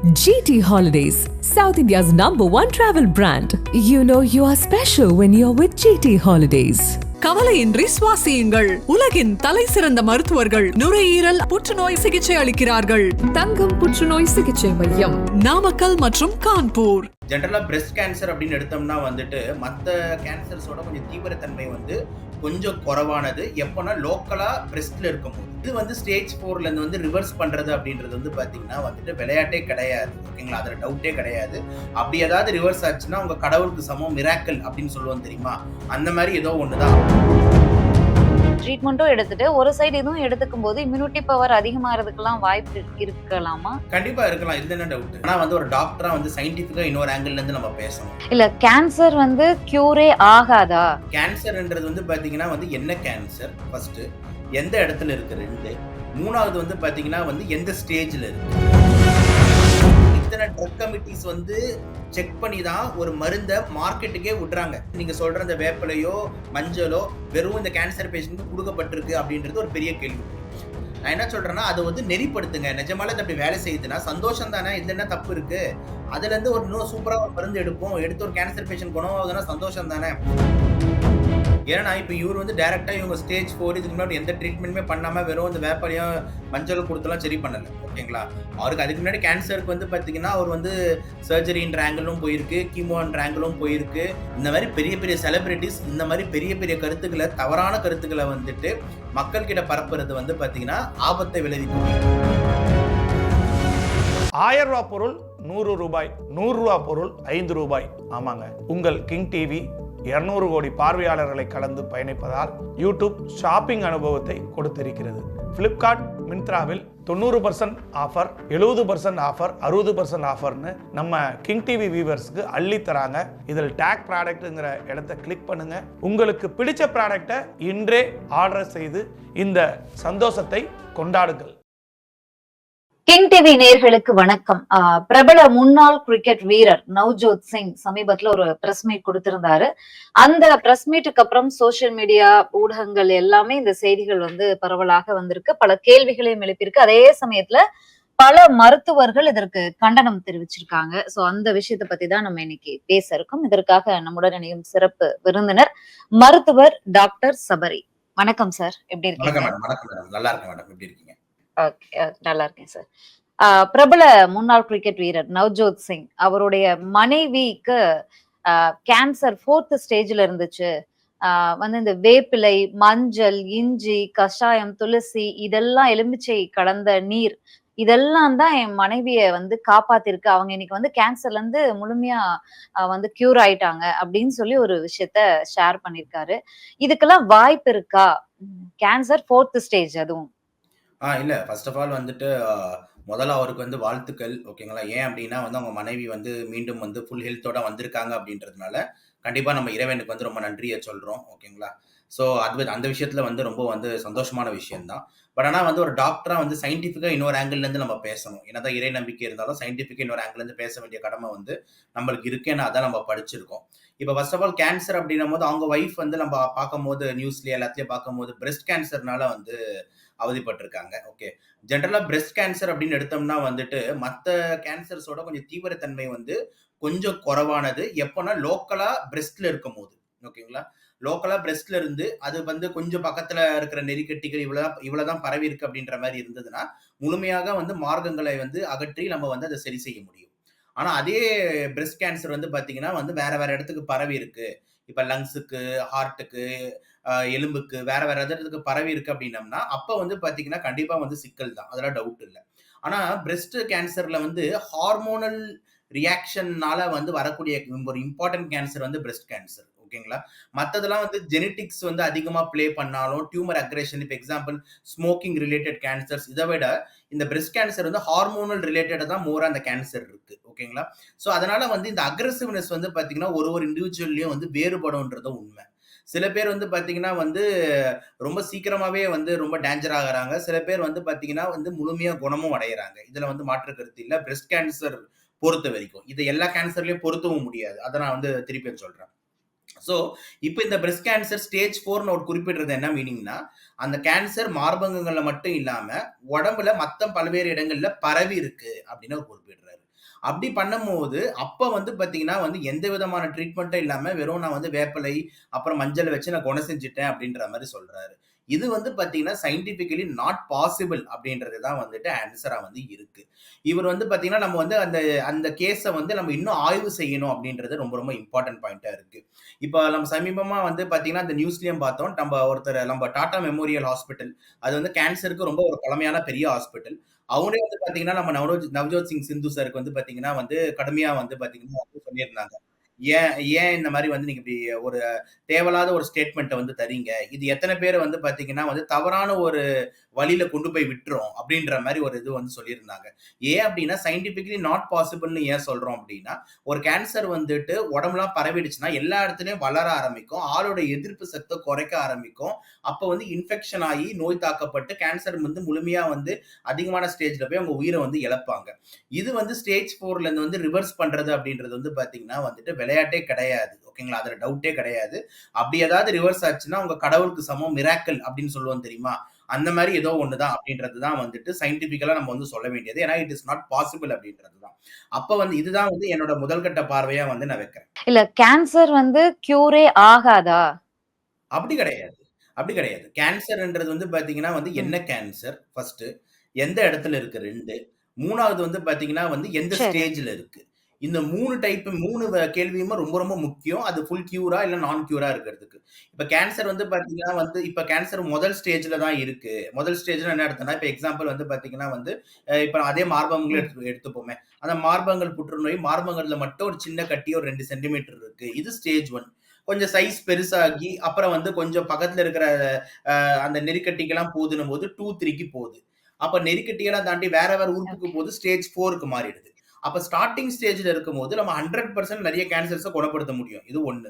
GT Holidays, South India's #1 travel brand. You know you are special when you're with GT Holidays. கவலையின்றி சுவாசியுங்கள். உலகின் தலை சிறந்த மருத்துவர்கள் நுரையீரல் புற்றுநோய் சிகிச்சை அளிக்கிறார்கள். தங்கம் புற்றுநோய் சிகிச்சை மையம், நாமக்கல் மற்றும் கான்பூர். ஜென்ரலாக பிரெஸ்ட் கேன்சர் அப்படின்னு எடுத்தோம்னா மற்ற கேன்சர்ஸோட கொஞ்சம் தீவிரத்தன்மை கொஞ்சம் குறைவானது எப்போனா லோக்கலாக பிரெஸ்ட்ல இருக்கும்போது. இது ஸ்டேஜ் 4லேருந்து ரிவர்ஸ் பண்ணுறது அப்படின்றது பார்த்தீங்கன்னா விளையாட்டே கிடையாது. ஓகேங்களா, அதில் டவுட்டே கிடையாது. அப்படி ஏதாவது ரிவர்ஸ் ஆச்சுன்னா உங்கள் கடவுளுக்கு சமம் மிராக்கிள் அப்படின்னு சொல்லுவோம் தெரியுமா, அந்த மாதிரி ஏதோ ஒன்று தான். ட்ரீட்மெண்ட்டும் எடுத்துட்டு ஒரு சைடு இதுவும் எடுத்துக்கும் போது இம்யூனிட்டி பவர் அதிகமாகிறதுக்கெல்லாம் வாய்ப்பு இருக்கலாமா? கண்டிப்பா இருக்கலாம், இது என்ன டவுட். ஆனா ஒரு டாக்டரா சயின்டிஃபிக்கா இன்னொரு ஆங்கிள் இருந்து நம்ம பேசணும். இல்ல கேன்சர் கியூரே ஆகாதா? கேன்சர்ன்றது பாத்தீங்கன்னா என்ன கேன்சர், ஃபர்ஸ்ட் எந்த இடத்துல இருக்கு, 2 மூணாவது பாத்தீங்கன்னா எந்த ஸ்டேஜ்ல இருக்கு. இத்தனை ட்ரக் கமிட்டிஸ் செக் பண்ணி தான் ஒரு மருந்தை மார்க்கெட்டுக்கே விடுறாங்க. நீங்க சொல்ற அந்த வேப்பிலையோ மஞ்சளோ வெறும் இந்த கேன்சர் பேஷண்ட்டுக்கு கொடுக்கப்பட்டிருக்கு அப்படின்றது ஒரு பெரிய கேள்வி. நான் என்ன சொல்றேன்னா, அதை நெறிப்படுத்துங்க. நிஜமால அப்படி வேலை செய்யுதுன்னா சந்தோஷம் தானே, இது என்ன தப்பு இருக்கு? அதுல இருந்து ஒரு இன்னும் சூப்பரா ஒரு மருந்து எடுப்போம், எடுத்து ஒரு கேன்சர் பேஷண்ட் குணமாகுதுன்னா சந்தோஷம் தானே. ஏன்னா இப்போ இவர் டைரக்டா இவங்க ஸ்டேஜ் 4 இதுக்கு முன்னாடி எந்த ட்ரீட்மெண்ட்டுமே பண்ணாம வெறும் இந்த வேப்பலையும் மஞ்சள் கொடுத்தலாம் சரி பண்ணல. ஓகேங்களா, அவருக்கு அதுக்கு முன்னாடி கேன்சருக்கு பார்த்தீங்கன்னா அவர் சர்ஜரின்ற ஆங்கிளும் போயிருக்கு, கீமோன்ற ஆங்கிளும் போயிருக்கு. இந்த மாதிரி பெரிய பெரிய செலிபிரிட்டிஸ் இந்த மாதிரி பெரிய பெரிய கருத்துக்களை, தவறான கருத்துக்களை மக்கள் கிட்ட பரப்புறது பார்த்தீங்கன்னா ஆபத்தை விளைவிக்கும். 1000 ரூபாய் பொருள் 100 ரூபாய், 100 ரூபாய் பொருள் 5 ரூபாய். ஆமாங்க, உங்கள் கிங் டிவி 200 கோடி பார்வையாளர்களை கலந்து பயணிப்பதால் யூடியூப் ஷாப்பிங் அனுபவத்தை கொடுத்திருக்கிறது. பிளிப்கார்ட், மிந்த்ராவில் 90% ஆஃபர், 70% ஆஃபர், 60% ஆஃபர்னு நம்ம கிங் டிவி வியூவர்ஸ்க்கு அள்ளி தராங்க. இதில் டேக் ப்ராடக்ட்ங்கிற இடத்தை கிளிக் பண்ணுங்க. உங்களுக்கு பிடிச்ச ப்ராடக்டை இன்றே ஆர்டர் செய்து இந்த சந்தோஷத்தை கொண்டாடுங்கள். கிங் டிவி நேயர்களுக்கு வணக்கம். பிரபல முன்னாள் கிரிக்கெட் வீரர் நவ்ஜோத் சிங் சமீபத்துல ஒரு பிரஸ் மீட் கொடுத்திருந்தாரு. அந்த பிரஸ் மீட்டுக்கு அப்புறம் சோசியல் மீடியா ஊடகங்கள் எல்லாமே இந்த செய்திகள் பரவலாக வந்திருக்கு, பல கேள்விகளையும் எழுப்பியிருக்கு. அதே சமயத்துல பல மருத்துவர்கள் இதற்கு கண்டனம் தெரிவிச்சிருக்காங்க. சோ அந்த விஷயத்தை பத்தி தான் நம்ம இன்னைக்கு பேச இருக்கோம். இதற்காக நம்முடன் இணையும் சிறப்பு விருந்தினர் மருத்துவர் டாக்டர் சபரி. வணக்கம் சார், எப்படி இருக்கீங்க? நல்லா இருக்கேன் மேடம், எப்படி இருக்கீங்க? நல்லா இருக்கேன் சார். பிரபல முன்னாள் கிரிக்கெட் வீரர் நவ்ஜோத் சிங் அவருடைய மனைவிக்கு கேன்சர் 4th ஸ்டேஜ்ல இருந்துச்சு. இந்த வேப்பிலை, மஞ்சள், இஞ்சி, கஷாயம், துளசி இதெல்லாம், எலுமிச்சை கலந்த நீர் இதெல்லாம் தான் என் மனைவிய காப்பாத்திருக்கு. அவங்க இன்னைக்கு கேன்சர்ல இருந்து முழுமையா கியூர் ஆயிட்டாங்க அப்படின்னு சொல்லி ஒரு விஷயத்த ஷேர் பண்ணிருக்காரு. இதுக்கெல்லாம் வாய்ப்பு இருக்கா? கேன்சர் 4th ஸ்டேஜ் அதுவும். இல்ல, ஃபர்ஸ்ட் ஆஃப் ஆல் முதல்ல அவருக்கு வாழ்த்துக்கள். ஓகேங்களா, ஏன் அப்படின்னா அவங்க மனைவி மீண்டும் ஃபுல் ஹெல்த்தோட வந்திருக்காங்க அப்படின்றதுனால கண்டிப்பா நம்ம இறைவனுக்கு ரொம்ப நன்றியை சொல்றோம். ஓகேங்களா, ஸோ அந்த விஷயத்துல ரொம்ப சந்தோஷமான விஷயம் தான். பட் ஆனால் ஒரு டாக்டரா சயின்டிஃபிக்கா இன்னொரு ஆங்கிள் இருந்து நம்ம பேசணும். என்னதான் இறை நம்பிக்கை இருந்தாலும் சயின்டிஃபிக்கா இன்னொரு ஆங்கிள் இருந்து பேச வேண்டிய கடமை நம்மளுக்கு இருக்குன்னு அதான் நம்ம படிச்சிருக்கோம். இப்போ ஃபர்ஸ்ட் ஆஃப் ஆல் கேன்சர் அப்படின்னும் போது அவங்க ஒய்ஃப் நம்ம பார்க்கும் போது நியூஸ்ல எல்லாத்தையும் பார்க்கும் போது பிரெஸ்ட் கேன்சர்னால அவதிப்பட்டிருக்காங்க. ஓகே, ஜென்ரலா பிரெஸ்ட் கேன்சர் அப்படின்னு எடுத்தோம்னா மற்ற கேன்சர்ஸோட கொஞ்சம் தீவிரத்தன்மை கொஞ்சம் குறைவானது எப்போனா லோக்கலா பிரெஸ்ட்ல இருக்கும் போது. ஓகேங்களா, லோக்கலா பிரெஸ்ட்ல இருந்து அது கொஞ்சம் பக்கத்துல இருக்கிற நெறிக்கட்டிகள் இவ்வளவுதான் பரவி இருக்கு அப்படின்ற மாதிரி இருந்ததுன்னா முழுமையாக மார்க்கங்களை அகற்றி நம்ம அதை சரி செய்ய முடியும். ஆனா அதே பிரெஸ்ட் கேன்சர் பாத்தீங்கன்னா வேற வேற இடத்துக்கு பரவி இருக்கு. இப்ப லங்ஸுக்கு, ஹார்ட்டுக்கு, எலும்புக்கு வேற வேற இடத்துக்கு பரவி இருக்கு அப்படின்னம்னா அப்ப பாத்தீங்கன்னா கண்டிப்பா சிக்கல் தான், அதெல்லாம் டவுட் இல்லை. ஆனா பிரெஸ்ட் கேன்சர்ல ஹார்மோனல் ரியாக்ஷன்னால வரக்கூடிய ஒரு இம்பார்ட்டன்ட் கேன்சர் பிரெஸ்ட் கேன்சர். ஓகேங்களா, மற்றதெல்லாம் ஜெனட்டிக்ஸ் அதிகமா பிளே பண்ணாலும் டியூமர் அக்ரேஷன், இப்போ எக்ஸாம்பிள் ஸ்மோக்கிங் ரிலேட்டட் கேன்சர்ஸ், இதை விட இந்த பிரெஸ்ட் கேன்சர் ஹார்மோனல் ரிலேட்டடா தான் மோரா அந்த கேன்சர் இருக்கு. ஓகேங்களா, ஸோ அதனால இந்த அக்ரெசிவ்னஸ் பாத்தீங்கன்னா ஒரு இண்டிவிஜுவல்லையும் வேறுபடும்ன்றது உண்மை. சில பேர் பாத்தீங்கன்னா ரொம்ப சீக்கிரமாவே ரொம்ப டேஞ்சர் ஆகுறாங்க. சில பேர் பாத்தீங்கன்னா முழுமையா குணமும் அடைகிறாங்க. இதுல மாற்று கருத்து இல்ல. பிரெஸ்ட் கேன்சர் பொறுத்த வரைக்கும் இது எல்லா கேன்சர்லயும் பொருத்தவும் முடியாது. அதை நான் திருப்பி சொல்றேன். ஸோ இப்போ இந்த பிரெஸ்ட் கேன்சர் ஸ்டேஜ் 4 ஒரு குறிப்பிடுறது என்ன மீனிங்னா, அந்த கேன்சர் மார்பகங்கள்ல மட்டும் இல்லாம உடம்புல மற்ற பல்வேறு இடங்கள்ல பரவி இருக்கு அப்படின்னு அவர் குறிப்பிடுறாரு. அப்படி பண்ணும்போது அப்ப வந்து பாத்தீங்கன்னா வந்து எந்த விதமான ட்ரீட்மெண்ட்டும் இல்லாம வெறும் நான் வந்து வேப்பிலை அப்புறம் மஞ்சள் வச்சு நான் குணம் செஞ்சுட்டேன் அப்படின்ற மாதிரி சொல்றாரு. இது வந்து பாத்தீங்கன்னா சயின்டிபிக்கலி நாட் பாசிபிள் அப்படின்றது தான் வந்துட்டு ஆன்சரா வந்து இருக்கு. இவர் வந்து பாத்தீங்கன்னா நம்ம வந்து அந்த அந்த கேஸை வந்து நம்ம இன்னும் ஆய்வு செய்யணும் அப்படின்றது ரொம்ப ரொம்ப இம்பார்ட்டன்ட் பாயிண்டா இருக்கு. இப்போ நம்ம சமீபமா வந்து பாத்தீங்கன்னா அந்த நியூஸ்லயும் பார்த்தோம். நம்ம டாடா மெமோரியல் ஹாஸ்பிட்டல், அது வந்து கேன்சருக்கு ரொம்ப ஒரு பழமையான பெரிய ஹாஸ்பிட்டல். அவங்களே வந்து பாத்தீங்கன்னா நம்ம நவ்ஜோத் சிங் சிந்து சாருக்கு வந்து பாத்தீங்கன்னா வந்து கடுமையா வந்து பாத்தீங்கன்னா வந்து சொல்லியிருந்தாங்க. ஏன் ஏன் இந்த மாதிரி வந்து நீங்க இப்படி ஒரு தேவையில்லாத ஒரு ஸ்டேட்மெண்ட்டை வந்து தரீங்க, இது எத்தனை பேர் வந்து பாத்தீங்கன்னா வந்து தவறான ஒரு வழியில கொண்டு போய் விட்டுரும் அப்படின்ற மாதிரி ஒரு இது வந்து சொல்லியிருந்தாங்க. ஏன் அப்படின்னா சயின்டிபிக்கலி நாட் பாசிபிள்னு ஏன் சொல்றோம் அப்படின்னா, ஒரு கேன்சர் வந்துட்டு உடம்புலாம் பரவிடுச்சுன்னா எல்லா இடத்துலயும் வளர ஆரம்பிக்கும், ஆளோட எதிர்ப்பு சக்தி குறைக்க ஆரம்பிக்கும். அப்போ வந்து இன்ஃபெக்ஷன் ஆகி நோய் தாக்கப்பட்டு கேன்சர் வந்து முழுமையா வந்து அதிகமான ஸ்டேஜ்ல போய் அவங்க உயிரை வந்து இழப்பாங்க. இது வந்து ஸ்டேஜ் 4ல இருந்து வந்து ரிவர்ஸ் பண்றது அப்படின்றது வந்து பாத்தீங்கன்னா வந்துட்டு விளையாட்டே கிடையாது. ஓகேங்களா, அதுல டவுட்டே கிடையாது. அப்படி ஏதாவது ரிவர்ஸ் ஆச்சுன்னா உங்க கடவுளுக்கு சமம், மிராக்கிள் அப்படின்னு சொல்லுவோம் தெரியுமா, அந்த மாதிரி ஏதோ ஒண்ணுதான் அப்படின்றது தான் வந்துட்டு சயின்டிபிக்கலா நம்ம வந்து சொல்ல வேண்டியது. ஏன்னா இட் இஸ் நாட் பாசிபிள் அப்படின்றது தான். அப்ப வந்து இதுதான் வந்து என்னோட முதல் கட்ட பார்வையா வந்து நான் வைக்கிறேன். இல்ல கேன்சர் வந்து கியூரே ஆகாதா? அப்படி கிடையாது, அப்படி கிடையாது. கேன்சர்ன்றது வந்து பாத்தீங்கன்னா வந்து என்ன கேன்சர் ஃபர்ஸ்ட், எந்த இடத்துல இருக்கு 2, 3வது வந்து பாத்தீங்கன்னா வந்து எந்த சரி. ஸ்டேஜ்ல இருக்கு. இந்த 3 கேள்வியுமே ரொம்ப ரொம்ப முக்கியம். அது ஃபுல் கியூரா இல்ல நான் கியூரா இருக்கிறதுக்கு. இப்ப கேன்சர் வந்து பாத்தீங்கன்னா வந்து இப்ப கேன்சர் முதல் ஸ்டேஜ்ல தான் இருக்கு. முதல் ஸ்டேஜ்ல என்ன அர்த்தம்னா, இப்ப எக்ஸாம்பிள் வந்து பாத்தீங்கன்னா வந்து இப்ப அதே மார்பகங்கள் எடுத்துப்போமே. அந்த மார்பகங்கள் புற்றுநோய், மார்பகங்கள்ல மட்டும் ஒரு சின்ன கட்டி ஒரு 2 சென்டிமீட்டர் இருக்கு. இது ஸ்டேஜ் 1. கொஞ்சம் சைஸ் பெருசாகி அப்புறம் வந்து கொஞ்சம் பக்கத்துல இருக்கிற அந்த நெறிக்கட்டிக்கெல்லாம் போதுன்னும் போது 2, 3க்கு போகுது. அப்ப நெறிக்கட்டியெல்லாம் தாண்டி வேற வேற உறுப்புக்கு ஓகே. போது ஸ்டேஜ் 4க்கு மாறிடுது. அப்ப ஸ்டார்ட்டிங் ஸ்டேஜ்ல இருக்கும்போது நம்ம 100% நிறைய கேன்சர்ஸ குணப்படுத்த முடியும். இது 1.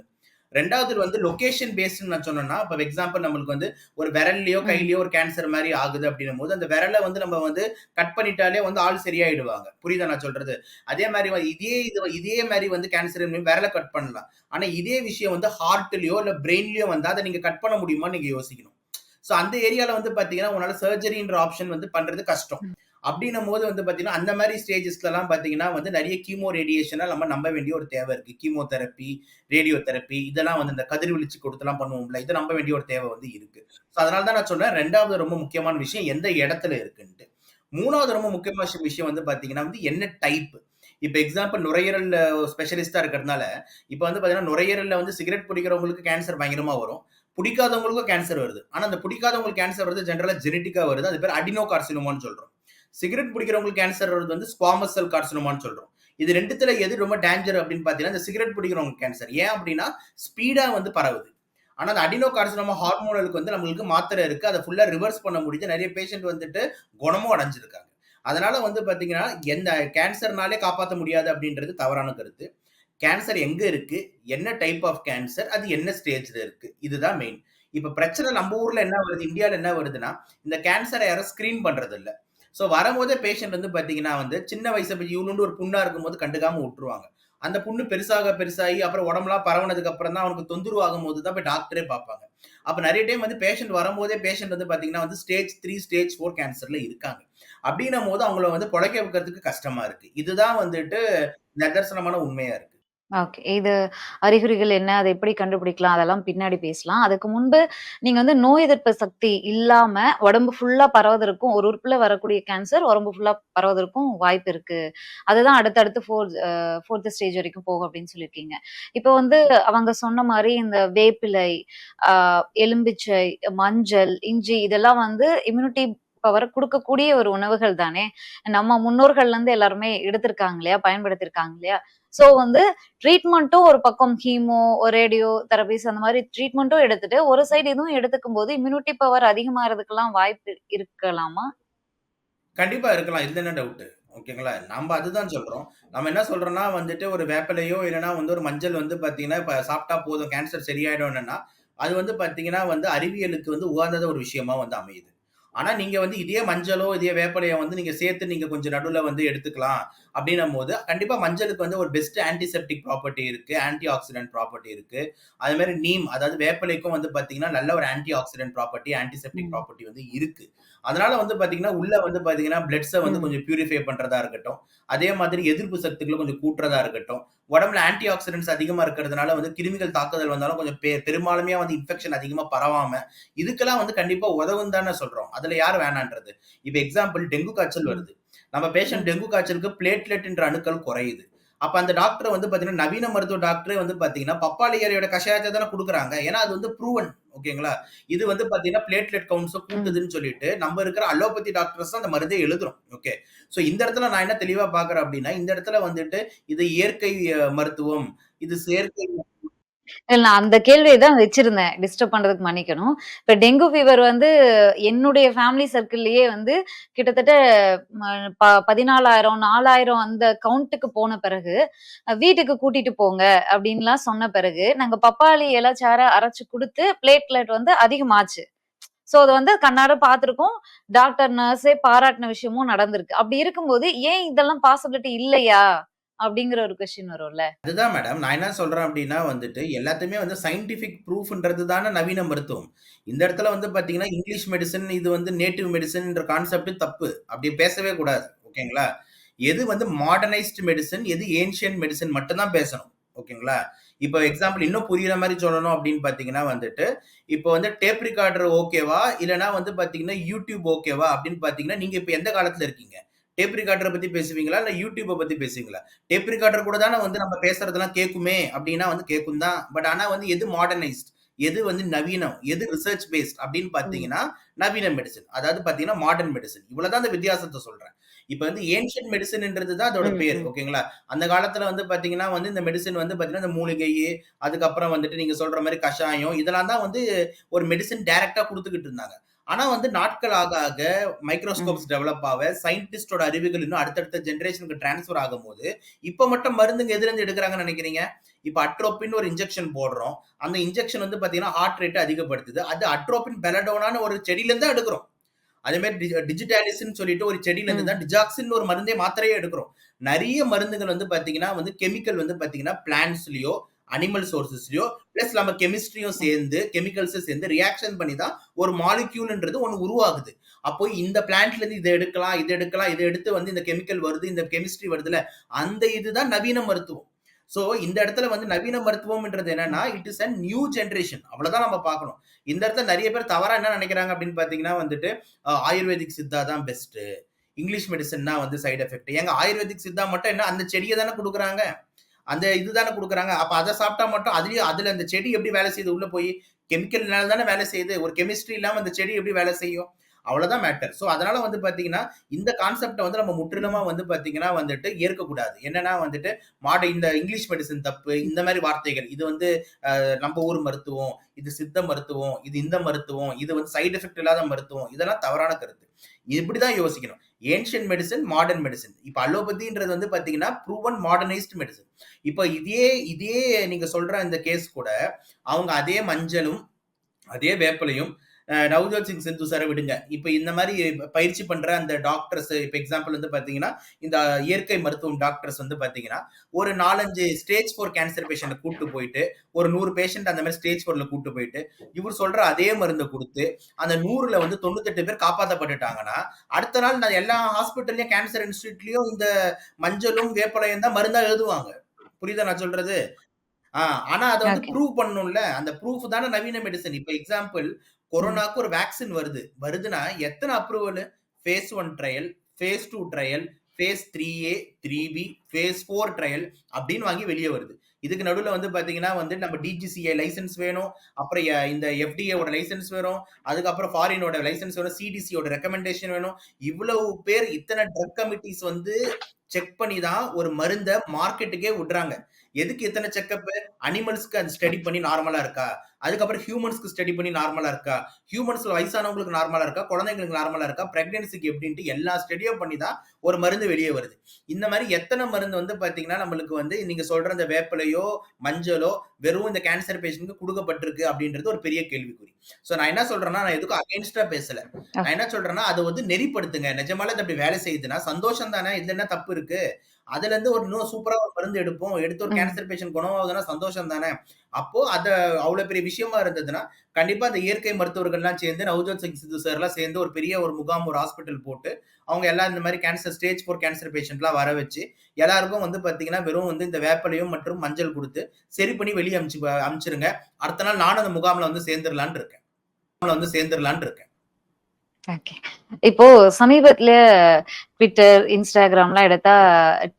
2வது வந்து லொகேஷன் பேஸ்ட்ன்னு நான் சொன்னேன்னா, இப்ப எக்ஸாம்பிள் நம்மளுக்கு வந்து ஒரு விரல்லயோ, கையிலயோ ஒரு கேன்சர் மாரி ஆகுது அப்படின்னும்போது, அந்த விரல வந்து நம்ம வந்து கட் பண்ணிட்டாலே வந்து ஆள் சரியாயிடுவாங்க. புரியுதா நான் சொல்றது? அதே மாரி இதே மாரி வந்து கேன்சர் விரல கட் பண்ணலாம். ஆனா இதே விஷயம் வந்து ஹார்ட்லயோ இல்ல பிரெயின்லயோ வந்தா அத நீங்க கட் பண்ண முடியுமான்னு நீங்க யோசிக்கணும். சோ அந்த ஏரியால வந்து பாத்தீங்கன்னா, உங்களால சர்ஜரின்ற ஆப்ஷன் வந்து பண்றது கஷ்டம். ம். அப்படின்னும் போது வந்து பாத்தீங்கன்னா, அந்த மாரி ஸ்டேஜஸ்லலாம் பாத்தீங்கன்னா வந்து நெறைய கீமோ ரேடியேஷன நம்ம நம்ப வேண்டிய ஒரு தேவை இருக்கு. கீமோதெரபி, ரேடியோ தெரப்பி இதெல்லாம் வந்து இந்த கதிர்வீழ்ச்சி கொடுத்துலாம் பண்ணுவோம்ல. இத நம்ப வேண்டிய ஒரு தேவை வந்து இருக்கு. சோ அதனால தான் நான் சொன்னேன் 2வது ரொம்ப முக்கியமான விஷயம் எந்த இடத்துல இருக்குன்ட்டு. 3வது ரொம்ப முக்கியமான விஷயம் வந்து பாத்தீங்கன்னா வந்து என்ன டைப். இப்ப எக்ஸாம்பிள் நுரையீரல் ஸ்பெஷலிஸ்ட்டா இருக்கிறதுனால, இப்ப வந்து பாத்தீங்கன்னா நுரையீரல்ல வந்து சிகரெட் பிடிக்கிறவங்களுக்கு கேன்சர் பயங்கரமா வரும். பிடிக்காதவங்களுக்கும் கேன்சர் வருது. ஆனா அந்த பிடிக்காதவங்களுக்கு கேன்சர் வருது ஜெனரலா ஜெனடிக்கா வருது. அது பேர் அடினோ கார்சினோமான்னு சொல்றோம். சிகரெட் பிடிக்கிறவங்களுக்கு கேன்சர் வருது வந்து ஸ்குவாமஸ் செல் கார்சினோமான்னு சொல்றோம். இது 2த்துல எது ரொம்ப டேஞ்சர் அப்படின்னு பார்த்தீங்கன்னா, இந்த சிகரெட் பிடிக்கிறவங்க கேன்சர். ஏன் அப்படின்னா, ஸ்பீடா வந்து பரவுது. ஆனா அந்த அடினோ கார்சினோமா ஹார்மோனலுக்கு வந்து நம்மளுக்கு மாத்திரை இருக்கு. அத ஃபுல்லா ரிவர்ஸ் பண்ண முடியுது. நெறைய பேஷண்ட் வந்துட்டு குணமும் அடைஞ்சிருக்காங்க. அதனால வந்து பார்த்தீங்கன்னா, எந்த கேன்சர்னாலே காப்பாத்த முடியாது அப்படின்றது தவறான கருத்து. கேன்சர் எங்க இருக்கு? என்ன டைப் ஆஃப் கேன்சர்? அது என்ன ஸ்டேஜ்ல இருக்கு? இதுதான் மெயின். இப்ப பிரச்சனை நம்ம ஊர்ல என்ன வருது? இந்தியால என்ன வருதுன்னா, இந்த கேன்சர யாரும் ஸ்கிரீன் பண்றது இல்ல. சோ வரும்போதே பேஷண்ட் வந்து பார்த்தீங்கன்னா வந்து, சின்ன வயசுல இவ்ளூண்டு ஒரு புண்ணா இருக்கும்போது கண்டுக்காம உட்டுருவாங்க. அந்த புண்ணு பெருசாகி அப்புறம் உடம்பெல்லாம் பரவுனதுக்கு அப்புறம் தான் அவனுக்கு தொந்தரவு ஆகும்போது தான் போய் டாக்டரே பார்ப்பாங்க. அப்ப நெறைய டைம் வந்து பேஷண்ட் வரும்போதே பேஷண்ட் வந்து பார்த்தீங்கன்னா வந்து ஸ்டேஜ் 3, ஸ்டேஜ் 4 கேன்சர்ல இருக்காங்க. அப்படின்னும்போது அவங்கள வந்து பொழைக்க வைக்கிறதுக்கு கஷ்டமா இருக்கு. இதுதான் வந்துட்டு நிதர்சனமான உண்மையா இருக்கு. ஓகே. இது அறிகுறிகள் என்ன? அத எப்படி கண்டுபிடிக்கலாம்? அதெல்லாம் பின்னாடி பேசலாம். அதுக்கு முன்பு நீங்க வந்து நோய் எதிர்ப்பு சக்தி இல்லாம உடம்பு ஃபுல்லா பரவுவதற்கும், ஒரு உறுப்புல வரக்கூடிய கேன்சர் உடம்பு ஃபுல்லா பரவுவதற்கும் வாய்ப்பு இருக்கு. அதுதான் அடுத்தடுத்து 4த் ஸ்டேஜ் வரைக்கும் போகும் அப்படின்னு சொல்லியிருக்கீங்க. இப்போ வந்து அவங்க சொன்ன மாரி இந்த வேப்பிலை, ஆ எலும்பிச்சை, மஞ்சள், இஞ்சி இதெல்லாம் வந்து இம்யூனிட்டி பவர குடுக்கக்கூடிய ஒரு உணவுகள் தானே! நம்ம முன்னோர்கள்லருந்து எல்லாருமே எடுத்திருக்காங்க இல்லையா? பயன்படுத்தியிருக்காங்க இல்லையா? சோ வந்து ட்ரீட்மெண்ட்டும் ஒரு பக்கம் கீமோ, ரேடியோ தெரபிஸ் அந்த மாரி ட்ரீட்மெண்ட்டும் எடுத்துட்டு, ஒரு சைடு இதுவும் எடுத்துக்கும்போது இம்யூனிட்டி பவர் அதிகமாகறதுக்கெல்லாம் வாய்ப்பு இருக்கலாமா? கண்டிப்பா இருக்கலாம். இதுல என்ன டவுட்டு? ஓகேங்களா? நம்ப அதுதான் சொல்றோம். நம்ம என்ன சொல்றோம்னா வந்துட்டு ஒரு வேப்பிலையோ, இல்லன்னா வந்து ஒரு மஞ்சள் வந்து பார்த்தீங்கன்னா, இப்ப சாப்பிட்டா போதும் கேன்சர் சரியாயிடும்ன்னா, அது வந்து பார்த்தீங்கன்னா வந்து அறிவியலுக்கு வந்து உகந்தத ஒரு விஷயமா வந்து அமையுது. ஆனா நீங்க வந்து இதே மஞ்சளோ, இதே வேப்பிலைய வந்து நீங்க சேர்த்து நீங்க கொஞ்சம் நடுவுல வந்து எடுத்துக்கலாம். அப்படின்னும் போது கண்டிப்பா மஞ்சளுக்கு வந்து ஒரு பெஸ்ட் ஆன்டிசெப்டிக் ப்ராப்பர்ட்டி இருக்கு, ஆன்டி ஆக்சிடென்ட் ப்ராப்பர்ட்டி இருக்கு. அதே மாதிரி நீம், அதாவது வேப்பிலைக்கும் வந்து பாத்தீங்கன்னா நல்ல ஒரு anti accident property, antiseptic property வந்து இருக்கு. அதனால வந்து பாத்தீங்கன்னா உள்ள வந்து பாத்தீங்கன்னா பிளட்ஸை வந்து கொஞ்சம் பியூரிஃபை பண்றதா இருக்கட்டும், அதே மாதிரி எதிர்ப்பு சக்திகளை கொஞ்சம் கூட்டுறதா இருக்கட்டும், உடம்புல ஆன்டி ஆக்சிடென்ட்ஸ் அதிகமா இருக்கிறதுனால வந்து கிருமிகள் தாக்குதல் வந்தாலும் கொஞ்சம் பெரும்பாலுமே வந்து இன்ஃபெக்ஷன் அதிகமா பரவாம இதுக்கெல்லாம் வந்து கண்டிப்பா உதவும் தானே சொல்றோம். அதுல யார் வேணான்றது. இப்ப எக்ஸாம்பிள் டெங்கு காய்ச்சல் வருது. நம்ம பேஷண்ட் டெங்கு காய்ச்சலுக்கு பிளேட்லெட் என்ற அணுக்கள் குறையுது. அப்ப அந்த டாக்டர் வந்து பாத்தீங்கன்னா நவீன மருத்துவ டாக்டரே வந்து பாத்தீங்கன்னா பப்பாளி இலையோட கஷாயத்தை தானே கொடுக்குறாங்க. ஏன்னா அது வந்து ப்ரூவன். ஓகேங்களா? இது வந்து பாத்தீங்கன்னா பிளேட்லெட் கவுண்ட்ஸ் கூட்டுதுன்னு சொல்லிட்டு நம்ம இருக்கிற அலோபதி டாக்டர்ஸ் தான் அந்த மருந்தே எழுதுறோம். ஓகே. சோ இந்த இடத்துல நான் என்ன தெளிவா பாக்குறேன் அப்படின்னா, இந்த இடத்துல வந்துட்டு இது இயற்கை மருத்துவம், இது செயற்கை. இல்ல நான் அந்த கேள்விய தான் வச்சிருந்தேன். டிஸ்டர்ப் பண்றதுக்கு மன்னிக்கணும். இப்ப டெங்கு ஃபீவர் வந்து என்னுடைய ஃபேமிலி சர்க்கிள்லயே வந்து கிட்டத்தட்ட ம ப 14,000, 4,000 அந்த கவுண்ட்க்கு போன பிறகு, வீட்டுக்கு கூட்டிட்டு போங்க அப்டின்லாம் சொன்ன பிறகு, நாங்க பப்பாளி இல சாற அரைச்சு குடுத்து பிளேட்லெட் வந்து அதிகமாச்சு. சோ அத வந்து கண்ணார பார்த்திருக்கோம். டாக்டர், நர்ஸே பாராட்டுன விஷயமும் நடந்திருக்கு. அப்படி இருக்கும்போது, ஏன் இதெல்லாம் பாசிபிலிட்டி இல்லையா? அப்படிங்கிற ஒரு கொஸ்டின் வரும்ல. அதுதான் மேடம். நான் என்ன சொல்றேன் அப்டின்னா வந்துட்டு, எல்லாத்தையுமே வந்து சயின்டிஃபிக் ப்ரூஃப்ன்றது தானே நவீன மருத்துவம். இந்த இடத்துல வந்து பார்த்தீங்கன்னா, இங்கிலீஷ் மெடிசின் இது வந்து நேட்டிவ் மெடிசின்ன்ற கான்செப்ட் தப்பு. அப்டி பேசவே கூடாது. ஓகேங்களா? எது வந்து மாடர்னைஸ்ட் மெடிசின், எது ஏன்ஷியன்ட் மெடிசின் மட்டும் தான் பேசணும். ஓகேங்களா? இப்போ எக்ஸாம்பிள் இன்னும் புரியிற மாரி சொல்லணும் அப்டின்னு பார்த்தீங்கன்னா வந்துட்டு, இப்போ வந்து டேப் ரிக்கார்டர் ஓகேவா? இல்லன்னா வந்து பார்த்தீங்கன்னா, YouTube ஓகேவா? அப்டின்னு பார்த்தீங்கன்னா, நீங்க இப்ப எந்த காலத்துல இருக்கீங்க? டேப் ரிக்கார்டர பத்தி பேசுவீங்களா? இல்ல YouTubeஅ பத்தி பேசுவீங்களா? டேப் ரிக்கார்டர் கூட தானே வந்து நம்ம பேசுறதெல்லாம் கேட்குமே அப்படின்னா வந்து கேட்கும் தான். பட் ஆனா வந்து எது மாடர்னைஸ்ட், எது வந்து நவீனம், எது ரிசர்ச் பேஸ்ட் அப்படின்னு பார்த்தீங்கன்னா நவீன மெடிசின். அதாவது பார்த்தீங்கன்னா மாடர்ன் மெடிசின். இவ்வளவுதான் அந்த வித்தியாசத்தை சொல்றேன். இப்ப வந்து ஏன்ஷியன்ட் மெடிசின்ன்றது தான் அதோட பேர். ஓகேங்களா? அந்த காலத்துல வந்து பார்த்தீங்கன்னா வந்து இந்த மெடிசின் வந்து பார்த்தீங்கன்னா இந்த மூலிகை, அதுக்கப்புறம் வந்துட்டு நீங்க சொல்ற மாரி கஷாயம் இதெல்லாம் தான் வந்து ஒரு மெடிசின் டைரக்ட்டா குடுத்துக்கிட்டு இருந்தாங்க. ஆனா வந்து நாட்கள் ஆக ஆக மைக்ரோஸ்கோப்ஸ் டெவலப் ஆக சயின்டிஸ்டோட அறிவுகள் இன்னும் அடுத்தடுத்த ஜெனரேஷனுக்கு டிரான்ஸ்ஃபர் ஆகும்போது இப்ப மட்டும் மருந்துங்க எதுல இருந்து எடுக்கிறாங்கன்னு நினைக்கிறீங்க? இப்ப அட்ரோபின் ஒரு இன்ஜெக்ஷன் போடுறோம். அந்த இன்ஜெக்ஷன் வந்து பாத்தீங்கன்னா ஹார்ட் ரேட் அதிகப்படுத்துது. அது அட்ரோபின் பெலடோனான்னு ஒரு செடியில இருந்து தான் எடுக்கிறோம். அதே மாதிரி டிஜிட்டாலிஸ்ன்னு சொல்லிட்டு ஒரு செடியில இருந்து தான் டிஜாக்சின் ஒரு மருந்தே மாத்திரையே எடுக்கிறோம். நிறைய மருந்துகள் வந்து பாத்தீங்கன்னா வந்து கெமிக்கல் வந்து பாத்தீங்கன்னா பிளான்ட்ஸ்லயோ அனிமல் சோர்சஸ்லயோ பிளஸ் நம்ம கெமிஸ்ட்ரியும் சேர்ந்து கெமிக்கல்ஸும் சேர்ந்து ரியாக்ஷன் பண்ணி தான் ஒரு மாலிக்யூல்ன்றது ஒன்று உருவாகுது. அப்போ இந்த பிளான்ட்ல இருந்து இதை எடுக்கலாம், இதை எடுக்கலாம், இதை எடுத்து வந்து இந்த கெமிக்கல் வருது, இந்த கெமிஸ்ட்ரி வருதுல, அந்த இதுதான் நவீன மருத்துவம். சோ இந்த இடத்துல வந்து நவீன மருத்துவம்ன்றது என்னன்னா it is a new generation. அவ்வளவுதான் நம்ம பார்க்கணும். இந்த இடத்துல நிறைய பேர் தவறா என்ன நினைக்கிறாங்க அப்படின்னு பாத்தீங்கன்னா வந்துட்டு ஆயுர்வேதிக் சித்தா தான் பெஸ்ட், இங்கிலீஷ் மெடிசன் தான் வந்து சைடு எஃபெக்ட். ஏங்க ஆயுர்வேதிக் சித்தா மட்டும் என்ன அந்த செடியை தானே கொடுக்குறாங்க, அந்த இதுதானே குடுக்குறாங்க. அப்ப அத சாப்பிட்டா மட்டும் அதுல அந்த செடி எப்படி வேலை செய்யுது? உள்ள போய் கெமிக்கல்னால தானே வேலை செய்யுது. ஒரு கெமிஸ்ட்ரி இல்லாம அந்த செடி எப்படி வேலை செய்யும்? அவ்வளவுதான் மேட்டர். சோ அதனால வந்து பாத்தீங்கன்னா, இந்த கான்செப்ட்ட வந்து நம்ம முற்றிலுமா வந்து பாத்தீங்கன்னா வந்துட்டு ஏற்கக்கூடாது. என்னன்னா வந்துட்டு இந்த இங்கிலீஷ் மெடிசின் தப்பு, இந்த மாரி வார்த்தைகள். இது வந்து நம்ம ஊர் மருத்துவம், இது சித்த மருத்துவம், இது இந்த மருத்துவம், இது வந்து சைடு எஃபெக்ட் இல்லாத மருத்துவம். இதெல்லாம் தவறான கருத்து. இப்படிதான் யோசிக்கணும். Ancient medicine, modern medicine. இப்ப அலோபதின்றது வந்து பாத்தீங்கன்னா ப்ரூவன் மாடர்னைஸ்ட் மெடிசின். இப்ப இதே இதே நீங்க சொல்ற இந்த கேஸ் கூட அவங்க அதே மஞ்சளும் அதே வேப்பிலையும் நவ்ஜோத் சிங் சிந்து சாரை விடுங்க. இப்ப இந்த மாதிரி பயிற்சி பண்ற அந்த டாக்டர்ஸ் இப்ப எக்ஸாம்பிள் வந்து பாத்தீங்கன்னா இந்த இயற்கை மருத்துவம் டாக்டர்ஸ் வந்து பாத்தீங்கன்னா ஒரு 4-5 ஸ்டேஜ் 4 கேன்சர் பேஷண்ட் கூட்டு போயிட்டு ஒரு 100 பேஷண்ட் அந்த மாதிரி ஸ்டேஜ் 4ல கூட்டு போயிட்டு இவர் சொல்ற அதே மருந்தை கொடுத்து அந்த 100ல வந்து 98 பேர் காப்பாற்றப்பட்டுட்டாங்கன்னா அடுத்த நாள் நான் எல்லா ஹாஸ்பிட்டல்லையும் கேன்சர் இன்ஸ்டியூட்லயும் இந்த மஞ்சளும் வேப்பலையும் தான் மருந்தா எழுதுவாங்க. புரியுதா நான் சொல்றது? ஆனா அத வந்து ஓகே. ப்ரூவ் பண்ணணும்ல. அந்த ப்ரூஃப் தானே நவீன மெடிசின். இப்ப எக்ஸாம்பிள் கொரோனாக்கு ஒரு வேக்சின் வருதுன்னா எத்தனை approval? Phase 1 trial, phase 2 trial, phase 3A, 3B, phase 4 trial அப்படின்னு வாங்கி வெளியே வருது. இதுக்கு நடுவுல வந்து பாத்தீங்கன்னா வந்து நம்ம DGCA லைசன்ஸ் வேணும், அப்புறம் இந்த FDA ஓட லைசன்ஸ் வேணும், அதுக்கப்புறம் ஃபாரினோட லைசன்ஸ் வேணும், CDC ஓட ரெக்கமெண்டேஷன் வேணும். இவ்வளவு பேர் இத்தனை ட்ரக் கமிட்டிஸ் வந்து செக் பண்ணி தான் ஒரு மருந்தை மார்க்கெட்டுக்கே விடுறாங்க. எதுக்கு எத்தனை செக்கப்? அனிமல்ஸ்க்கு அது ஸ்டடி பண்ணி நார்மலா இருக்கா, அதுக்கப்புறம் ஹியூமன்ஸ்க்கு ஸ்டடி பண்ணி நார்மலா இருக்கா, ஹியூமன்ஸ்ல வயசானவங்களுக்கு நார்மலா இருக்கா, குழந்தைங்களுக்கு நார்மலா இருக்கா, பிரெக்னன்சிக்கு எப்படின்ட்டு எல்லா ஸ்டடியும் பண்ணி தான் ஒரு மருந்து வெளியே வருது. இந்த மாதிரி எத்தனை மருந்து வந்து பாத்தீங்கன்னா நம்மளுக்கு வந்து நீங்க சொல்ற இந்த வேப்பிலையோ மஞ்சளோ வெறும் இந்த கேன்சர் பேஷண்ட்க்கு கொடுக்கப்பட்டிருக்கு அப்படின்றது ஒரு பெரிய கேள்விக்குறி. சோ நான் என்ன சொல்றேன்னா நான் எதுக்கும் அகைன்ஸ்டா பேசல. நான் என்ன சொல்றேன்னா அதை வந்து நெறிப்படுத்துங்க. நிஜமால அது அப்படி வேலை செய்யுதுன்னா சந்தோஷம் தானே, இதுல என்ன தப்பு இருக்கு? அதுல இருந்து ஒரு இன்னும் சூப்பரா ஒரு மருந்து எடுப்போம், எடுத்து ஒரு கேன்சர் பேஷண்ட் குணமாகுதுன்னா சந்தோஷம் தானே. அப்போ அத அவ்வளவு பெரிய விஷயமா இருந்ததுன்னா கண்டிப்பா அந்த இயற்கை மருத்துவர்கள்லாம் சேர்ந்து நவ்ஜோத் சிங் சித்து சார்லாம் சேர்ந்து ஒரு பெரிய ஒரு முகாம், ஒரு ஹாஸ்பிட்டல் போட்டு அவங்க எல்லாம் இந்த மாதிரி கேன்சர் ஸ்டேஜ் 4 கேன்சர் பேஷண்ட்லாம் வர வச்சு எல்லாருக்கும் வந்து பாத்தீங்கன்னா வெறும் வந்து இந்த வேப்பலையும் மற்றும் மஞ்சள் கொடுத்து சரி பண்ணி வெளியே அனுப்பிச்சிருங்க. அடுத்த நாள் நானும் அந்த முகாம்ல வந்து சேர்ந்துடலான்னு இருக்கேன். ஓகே. இப்போ சமீபத்துல ட்விட்டர், இன்ஸ்டாகிராம்லாம் எடுத்தா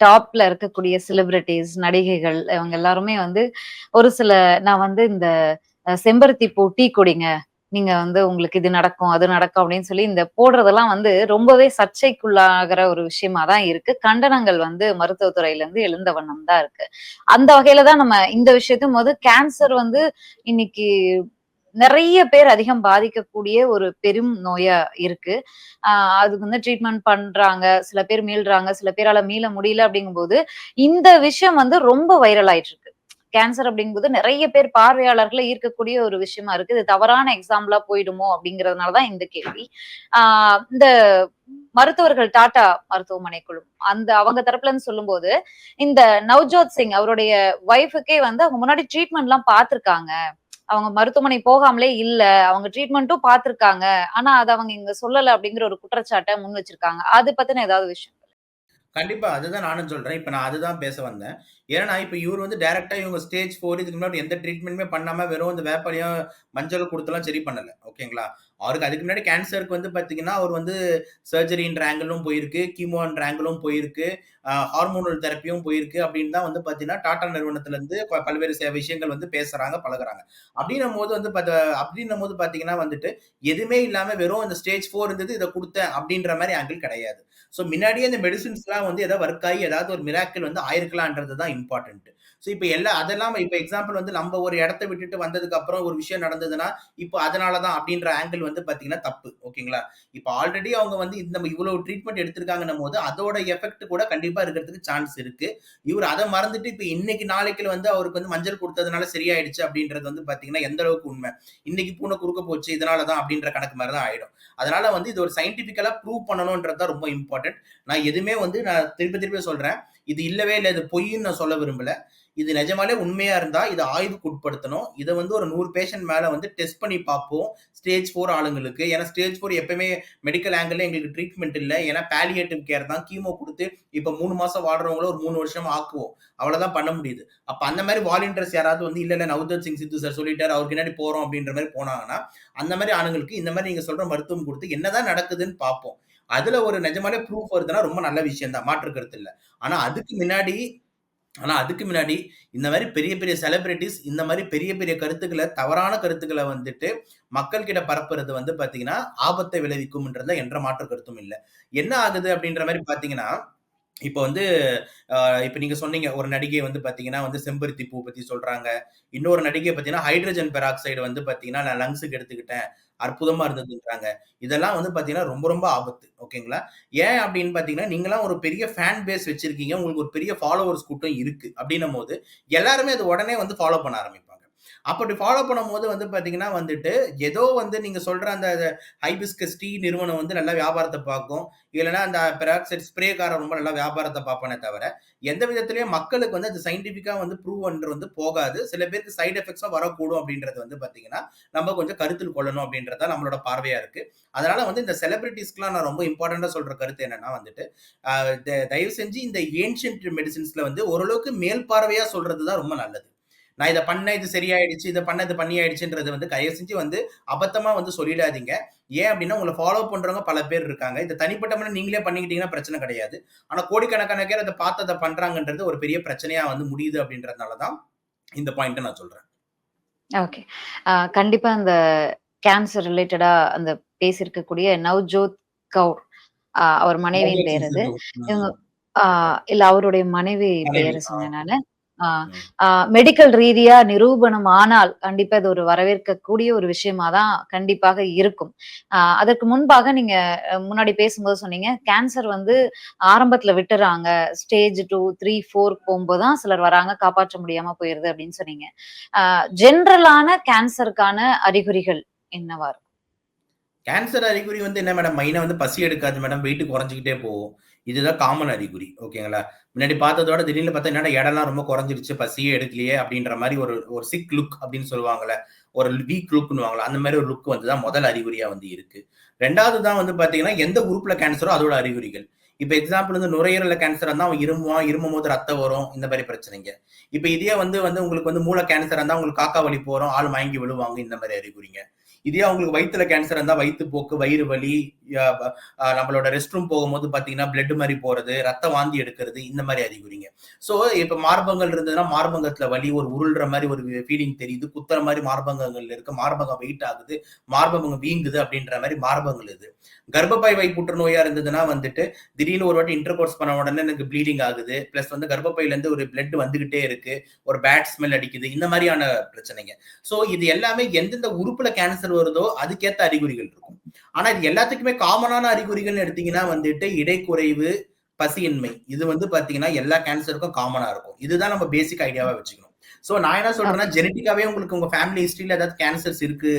டாப்ல இருக்கக்கூடிய செலிபிரிட்டீஸ், நடிகைகள் இவங்க எல்லாருமே வந்து ஒரு சில நான் வந்து இந்த செம்பருத்தி பூ டீ குடிங்க. நீங்க வந்து உங்களுக்கு இது நடக்கும், அது நடக்கும் அப்படின்னு சொல்லி இந்த போடுறதெல்லாம் வந்து ரொம்பவே சர்ச்சைக்குள்ளாகிற ஒரு விஷயமா தான் இருக்கு. கண்டனங்கள் வந்து மருத்துவத்துறையில இருந்து எழுந்த வண்ணம் தான் இருக்கு. அந்த வகையில தான் நம்ம இந்த விஷயத்தையும் போது கேன்சர் வந்து இன்னைக்கு நிறைய பேர் அதிகம் பாதிக்கக்கூடிய ஒரு பெரும் நோயா இருக்கு. அதுக்கு வந்து ட்ரீட்மெண்ட் பண்றாங்க. சில பேர் மீள்றாங்க. சில பேரால மீள முடியல அப்படிங்கும்போது, இந்த விஷயம் வந்து ரொம்ப வைரல் ஆயிட்டு இருக்கு. கேன்சர் அப்படிங்கும்போது நிறைய பேர் பார்வையாளர்கள ஈர்க்கக்கூடிய ஒரு விஷயமா இருக்கு. இது தவறான எக்ஸாம்பிளா போயிடுமோ அப்படிங்கிறதுனால தான் இந்த கேள்வி. இந்த மருத்துவர்கள் டாடா மருத்துவமனை குழு அவங்க தரப்புல இருந்து சொல்லும்போது, இந்த நவ்ஜோத் சிங் அவருடைய ஒய்ஃபுக்கே வந்து அவங்க முன்னாடி ட்ரீட்மெண்ட்லாம் பார்த்திருக்காங்க. அவங்க மருத்துவமனை போகாமலே இல்ல. அவங்க ட்ரீட்மெண்ட்டும் பார்த்திருக்காங்க. ஆனா அத அவங்க இங்க சொல்லல அப்படிங்கிற ஒரு குற்றச்சாட்ட முன் வச்சிருக்காங்க. அது பத்தின ஏதாவது விஷயம்? கண்டிப்பா. அதுதான் நானும் சொல்றேன். இப்ப நான் அதுதான் பேச வந்தேன். ஏன்னா, இப்ப இவரு வந்து டைரக்ட்டா இவங்க ஸ்டேஜ் 4 இதுக்கு முன்னாடி எந்த ட்ரீட்மென்ட்டுமே பண்ணாம வெறும் இந்த வேப்பலையும், மஞ்சளும் குடுத்துலாம் சரி பண்ணல. ஓகேங்களா? அவருக்கு அதுக்கு முன்னாடி கேன்சருக்கு வந்து பாத்தீங்கன்னா, அவர் வந்து சர்ஜரின்ற ஆங்கிளும் போயிருக்கு, கீமோன்ற ஆங்கிளும் போயிருக்கு, ஹார்மோனல் தெரப்பியும் போயிருக்கு அப்படின்னு தான் வந்து பாத்தீங்கன்னா, டாடா நிறுவனத்திலருந்து பல்வேறு விஷயங்கள் வந்து பேசுறாங்க, பழகுறாங்க. அப்படின்னும்போது பாத்தீங்கன்னா வந்துட்டு, எதுவுமே இல்லாம வெறும் இந்த ஸ்டேஜ் 4 இருந்தது, இத குடுத்தேன் அப்படின்ற மாரி ஆங்கிள் கிடையாது. சோ முன்னாடியே இந்த மெடிசின்ஸ்லாம் வந்து ஏதாவது ஒர்க் ஆகி ஏதாவது ஒரு மிராக்கிள் வந்து ஆயிருக்கலான்றது தான் இம்பார்ட்டன்ட். சோ இப்ப அதெல்லாம் இப்ப எக்ஸாம்பிள் வந்து நம்ம ஒரு இடத்த விட்டுட்டு வந்ததுக்கு அப்புறம் ஒரு விஷயம் நடந்ததுன்னா, இப்போ அதனால தான் அப்படின்ற ஆங்கிள் வந்து பாத்தீங்கன்னா தப்பு. ஓகேங்களா? இப்ப ஆல்ரெடி அவங்க வந்து இந்த இவ்வளவு ட்ரீட்மெண்ட் எடுத்திருக்காங்கன்னும்போது, அதோட எஃபெக்ட் கூட கண்டிப்பா இருக்கிறதுக்கு சான்ஸ் இருக்கு. இவரு அத மறந்துட்டு இப்ப இன்னைக்கு நாளைக்கு வந்து அவருக்கு வந்து மஞ்சள் குடுத்ததுனால சரியாயிடுச்சு அப்படின்றது வந்து பாத்தீங்கன்னா எந்த அளவுக்கு உண்மை? இன்னைக்கு பூனை குறுக்க போச்சு இதனால தான் அப்படின்ற கணக்கு மாரி தான் ஆயிடும். அதனால வந்து இது ஒரு சயின்டிபிக்கலா ப்ரூவ் பண்ணணும்ன்றது தான் ரொம்ப இம்பார்ட்டன்ட். நான் எதுவுமே வந்து நான் திருப்பி சொல்றேன். இது இல்லவே இல்ல. இது பொய்ன்னு நான் சொல்ல விரும்பல. இது நிஜமாலே உண்மையா இருந்தா இத ஆய்வுக்கு உட்படுத்தணும். இத வந்து ஒரு 100 பேஷண்ட் மேல வந்து டெஸ்ட் பண்ணி பார்ப்போம். ஸ்டேஜ் 4 ஆளுங்களுக்கு. ஏன்னா ஸ்டேஜ் 4 எப்பவுமே மெடிக்கல் ஆங்கிள்ல எங்களுக்கு ட்ரீட்மெண்ட் இல்ல. ஏன்னா பாலியேட்டிவ் கேர் தான். கீமோ குடுத்து இப்ப 3 மாசம் வாழ்றவங்கள ஒரு 3 வருஷம் ஆக்குவோம். அவ்வளவுதான் பண்ண முடியுது. அப்ப அந்த மாரி வாலண்டியர்ஸ் யாராவது வந்து இல்ல நவ்ஜோத் சிங் சித்து சார் சொல்லிட்டாரு. அவர் பின்னாடி போறோம் அப்படின்ற மாரி போனாங்கன்னா, அந்த மாரி ஆளுங்களுக்கு இந்த மாரி நீங்க சொல்ற மருத்துவம் குடுத்து என்னதான் நடக்குதுன்னு பார்ப்போம். அதுல ஒரு நிஜமாலே ப்ரூஃப் வருதுன்னா ரொம்ப நல்ல விஷயம் தான். மாற்று கருத்து இல்ல. ஆனா அதுக்கு முன்னாடி இந்த மாரி பெரிய பெரிய செலிபிரிட்டீஸ் இந்த மாரி பெரிய பெரிய கருத்துக்கள தவறான கருத்துக்கள வந்துட்டு மக்கள் கிட்ட பரப்புறது வந்து பாத்தீங்கன்னா, ஆபத்தை விளைவிக்கும்ன்றதுல என்ற மாற்று கருத்தும் இல்ல. என்ன ஆகுது அப்படின்ற மாரி பாத்தீங்கன்னா, இப்ப வந்து இப்ப நீங்க சொன்னீங்க ஒரு நடிகை வந்து பாத்தீங்கன்னா வந்து செம்பருத்தி பூ பத்தி சொல்றாங்க. இன்னொரு நடிகை பாத்தீங்கன்னா ஹைட்ரஜன் பெராக்சைடு வந்து பாத்தீங்கன்னா நான் லங்ஸுக்கு எடுத்துக்கிட்டேன். அற்புதமா இருந்ததுன்றாங்க. இதெல்லாம் வந்து பாத்தீங்கன்னா ரொம்ப ரொம்ப ஆபத்து. ஓகேங்களா? ஏன் அப்படின்னு பாத்தீங்கன்னா, நீங்கலாம் ஒரு பெரிய ஃபேன் பேஸ் வச்சிருக்கீங்க. உங்களுக்கு ஒரு பெரிய ஃபாலோவர்ஸ் கூட்டம் இருக்கு. அப்படின்னும்போது எல்லாருமே அத உடனே வந்து ஃபாலோ பண்ண ஆரம்பிப்பாங்க. அப்படி ஃபாலோ பண்ணும்போது வந்து பாத்தீங்கன்னா வந்துட்டு, ஏதோ வந்து நீங்க சொல்ற அந்த ஹைபிஸ்கஸ் டீ நிறுவனம் வந்து நல்லா வியாபாரத்த பாக்கும். இல்லன்னா அந்த பெராக்சைடு ஸ்ப்ரேக்காரன் ரொம்ப நல்லா வியாபாரத்த பாப்பானே தவிர, எந்த விதத்திலயும் மக்களுக்கு வந்து அது சயின்டிஃபிக்கா வந்து ப்ரூவ்ன்றது வந்து போகாது. சில பேருக்கு சைட் எஃபெக்ட்ஸும் வரக்கூடும் அப்படின்றது வந்து பாத்தீங்கன்னா, நம்ம கொஞ்சம் கருத்தில் கொள்ளணும் அப்படின்றது தான் நம்மளோட பார்வையா இருக்கு. அதனால வந்து இந்த செலிபிரிட்டீஸ்க்குலாம் நான் ரொம்ப இம்பார்ட்டன்ட்டா சொல்ற கருத்து என்னன்னா வந்துட்டு, அ தயவு செஞ்சு இந்த ஏன்ஷியன்ட் மெடிசின்ஸ்ல வந்து ஓரளவுக்கு மேல் பார்வையா சொல்றது தான் ரொம்ப நல்லது. நான் இத பண்ணேன், இது சரியாயிடுச்சு, இத பண்ணேன், இது பண்ணியாயிடுச்சுன்றது வந்து தயவு செஞ்சு வந்து அபத்தமா வந்து சொல்லிடாதீங்க. ஏன் அப்டின்னா, உங்கள ஃபாலோ பண்றவங்க பல பேர் இருக்காங்க. இத தனிப்பட்ட முறையில நீங்களே பண்ணிக்கிட்டீங்கன்னா பிரச்சனை கிடையாது. ஆனா கோடிக்கணக்கான பேர் அத பார்த்து அத பண்றாங்கன்றது ஒரு பெரிய பிரச்சனையா வந்து முடியுது அப்டின்றதுனால தான் இந்த பாயிண்ட்ட நான் சொல்றேன். ஓகே. கண்டிப்பா அந்த கேன்சர் ரிலேட்டடா அந்த பேசியிருக்கக்கூடிய நவ்ஜோத் கவுர் அவர் மனைவியின் பெயர் அது. இவங்க இல்ல அவருடைய மனைவி மனைவி. பெயர சொன்னேன் நானு. ஆ மெடிக்கல் ரீதியா நிரூபணம் ஆனால், கண்டிப்பா இது ஒரு வரவேற்கக்கூடிய ஒரு விஷயமா தான் கண்டிப்பாக இருக்கும். அதற்கு முன்பாக நீங்க முன்னாடி பேசும்போது சொன்னீங்க, கேன்சர் வந்து ஆரம்பத்துல விட்டுர்றாங்க. ஸ்டேஜ் 2, 3, 4 போம்போது தான் சிலர் வராங்க, காப்பாற்ற முடியாம போயிருது அப்படின்னு சொன்னீங்க. ஜெனரலான கேன்சருக்கான அறிகுறிகள் என்னவா இருக்கும்? கேன்சர் அறிகுறி வந்து என்ன மேடம்? மெயினா வந்து பசி எடுக்காது மேடம். வெயிட் குறைஞ்சுக்கிட்டே போகும். இதுதான் காமன் அறிகுறி. ஓகேங்களா? முன்னாடி பார்த்ததோட திடீர்னு பார்த்தா என்னடா எடைலாம் ரொம்ப குறைஞ்சிருச்சு, பசியே எடுக்கலையே அப்படின்ற மாரி ஒரு ஒரு சிக் லுக் அப்படின்னு சொல்லுவாங்கல்ல. ஒரு வீக் லுக்ன்னுவாங்கல்ல. அந்த மாரி ஒரு லுக் வந்து தான் முதல் அறிகுறியா வந்து இருக்கு. 2வது தான் வந்து பார்த்தீங்கன்னா, எந்த உறுப்புல கேன்சரோ அதோட அறிகுறிகள். இப்ப எக்ஸாம்பிள் வந்து நுரையீரல்ல கேன்சரா இருந்தா அவன் இருமுவான், இருமும்போது ரத்தம் வரும். இந்த மாரி பிரச்சனைங்க. இப்ப இதே வந்து வந்து உங்களுக்கு வந்து மூளை கேன்சரா இருந்தா உங்களுக்கு காக்கா வலிப்பு வரும், ஆள் மயங்கி விழுவாங்க. இந்த மாரி அறிகுறிங்க. இதே அவங்களுக்கு வயித்துல கேன்சர் இருந்தா வயித்து போக்கு, வயிறு வலி, நம்மளோட ரெஸ்ட் ரூம் போகும்போது பாத்தீங்கன்னா பிளட் மாதிரி போறது, ரத்த வாந்தி எடுக்கிறது, இந்த மாதிரி அறிகுறிங்க. சோ இப்ப மார்பகங்கள் இருந்ததுன்னா மார்பகத்துல வலி, ஒரு உருள்ற மாதிரி ஒரு ஃபீலிங் தெரியுது, குத்துற மாதிரி மார்பகங்கள் இருக்கு, மார்பகம் வெயிட் ஆகுது, மார்பகம் வீங்குது அப்படின்ற மாதிரி மார்பகங்கள் இது. கர்ப்பப்பை வை புற்றுநோயா இருந்ததுன்னா வந்துட்டு திடீர்னு ஒரு வாட்டி இன்டர் கோர்ஸ் பண்ண உடனே எனக்கு ப்ளீடிங் ஆகுது, பிளஸ் வந்து கர்ப்பப்பையில இருந்து ஒரு பிளட் வந்துகிட்டே இருக்கு, ஒரு பேட் ஸ்மெல் அடிக்குது, இந்த மாதிரியான பிரச்சனைங்க. சோ இது எல்லாமே எந்தெந்த உறுப்புல கேன்சர் வருதோ அதுக்கேத்த அறிகுறிகள் இருக்கும். ஆனா இது எல்லாத்துக்குமே காமனான அறிகுறிகள் எடுத்தீங்கன்னா வந்துட்டு இடைக்குறைவு, பசியின்மை, இது வந்து பாத்தீங்கன்னா எல்லா கேன்சருக்கும் காமனா இருக்கும். இதுதான் நம்ம பேசிக் ஐடியாவா வச்சுக்கணும். சோ நான் என்ன சொல்றேன்னா, ஜெனட்டிக்காவே உங்களுக்கு உங்க ஃபேமிலி ஹிஸ்டரியில ஏதாவது கேன்சர்ஸ் இருக்கு,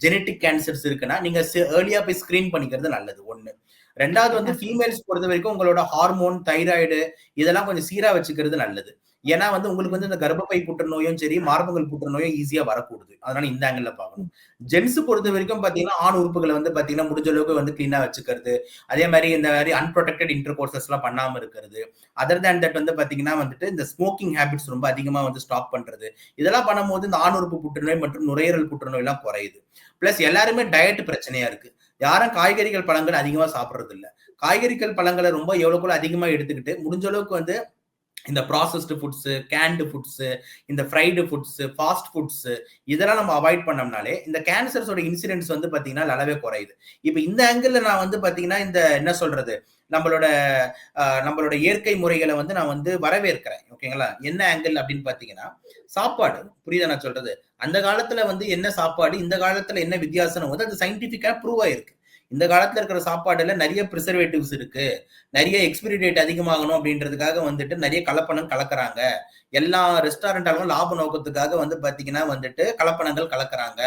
ஜெனட்டிக் கேன்சர்ஸ் இருக்குன்னா நீங்க ஏர்லியா போய் ஸ்கிரீன் பண்ணிக்கிறது நல்லது. 1. 2வது வந்து ஃபீமேல்ஸ் பொறுத்த வரைக்கும் உங்களோட ஹார்மோன், தைராய்டு இதெல்லாம் கொஞ்சம் சீரா வச்சுக்கிறது நல்லது. ஏன்னா வந்து உங்களுக்கு வந்து இந்த கர்ப்பப்பை புற்றுநோயும் சரி, மார்பகங்கள் புற்றுநோயும் ஈஸியா வரக்கூடுது. அதனால இந்த ஆங்கிள் பார்க்கணும். ஜென்ஸ் பொறுத்த வரைக்கும் பாத்தீங்கன்னா ஆண் உறுப்புகளை வந்து பாத்தீங்கன்னா முடிஞ்ச அளவுக்கு வந்து கிளீனா வச்சுக்கிறது, அதே மாதிரி இந்த மாதிரி அன்ப்ரொடெக்டட் இன்டர் கோர்சஸ் எல்லாம் பண்ணாம இருக்கிறது, அதர் தேன் தட் வந்து பாத்தீங்கன்னா வந்துட்டு இந்த ஸ்மோக்கிங் ஹேபிட்ஸ் ரொம்ப அதிகமா வந்து ஸ்டாப் பண்றது, இதெல்லாம் பண்ணும்போது இந்த ஆண் உறுப்பு புற்றுநோய் மற்றும் நுரையீரல் புற்றுநோய் எல்லாம் குறையுது. பிளஸ் எல்லாருமே டயட் பிரச்சனையா இருக்கு. யாரும் காய்கறிகள் பழங்கள் அதிகமா சாப்பிடுறது இல்ல. காய்கறிகள் பழங்களை ரொம்ப எவ்வளவுக்குள்ள அதிகமா எடுத்துக்கிட்டு முடிஞ்ச அளவுக்கு வந்து இந்த ப்ராசஸ்டு ஃபுட்ஸ், கேன்டு ஃபுட்ஸ், இந்த ஃப்ரைடு ஃபுட்ஸ், ஃபாஸ்ட் ஃபுட்ஸ் இதெல்லாம் நம்ம அவாய்ட் பண்ணோம்னாலே இந்த கேன்சர்ஸோட இன்சிடென்ட்ஸ் வந்து பாத்தீங்கன்னா நல்லாவே குறையுது. இப்ப இந்த ஆங்கிள் நான் வந்து பாத்தீங்கன்னா இந்த என்ன சொல்றது, நம்மளோட இயற்கை முறைகளை வந்து நான் வந்து வரவேற்கிறேன். ஓகேங்களா? என்ன ஆங்கிள் அப்படின்னு பாத்தீங்கன்னா, சாப்பாடு புரியுதா நான் சொல்றது? அந்த காலத்துல வந்து என்ன சாப்பாடு, இந்த காலத்துல என்ன வித்தியாசம் வந்து அது சயின்டிபிக்கா ப்ரூவ் ஆயிருக்கு. இந்த காலத்துல இருக்கிற சாப்பாடுல நிறைய ப்ரிசர்வேட்டிவ்ஸ் இருக்கு, நிறைய எக்ஸ்பிரி டேட் அதிகமாகணும் அப்படின்றதுக்காக வந்துட்டு நிறைய கலப்பணம் கலக்குறாங்க. எல்லா ரெஸ்டாரண்டாலும் லாப நோக்கத்துக்காக வந்து பாத்தீங்கன்னா வந்துட்டு கலப்பணங்கள் கலக்குறாங்க,